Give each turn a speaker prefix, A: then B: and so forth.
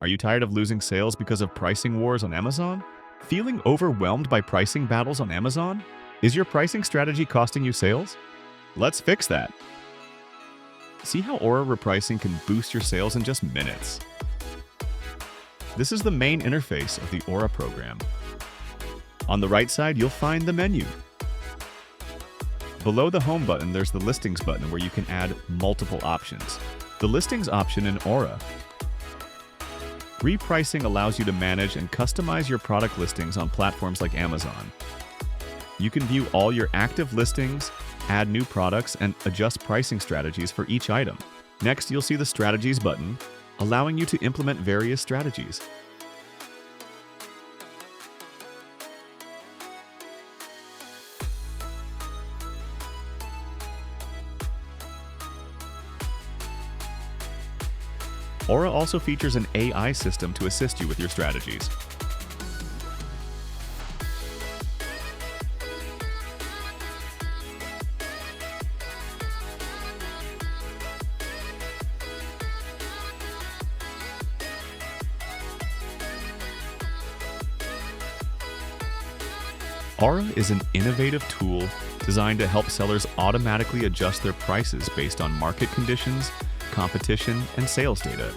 A: Are you tired of losing sales because of pricing wars on Amazon? Feeling overwhelmed by pricing battles on Amazon? Is your pricing strategy costing you sales? Let's fix that. See how Aura Repricing can boost your sales in just minutes. This is the main interface of the Aura program. On the right side, you'll find the menu. Below the Home button, there's the Listings button where you can add multiple options. The Listings option in Aura. Repricing allows you to manage and customize your product listings on platforms like Amazon. You can view all your active listings, add new products, and adjust pricing strategies for each item. Next, you'll see the Strategies button, allowing you to implement various strategies. Aura also features an AI system to assist you with your strategies. Aura is an innovative tool designed to help sellers automatically adjust their prices based on market conditions, competition, and sales data.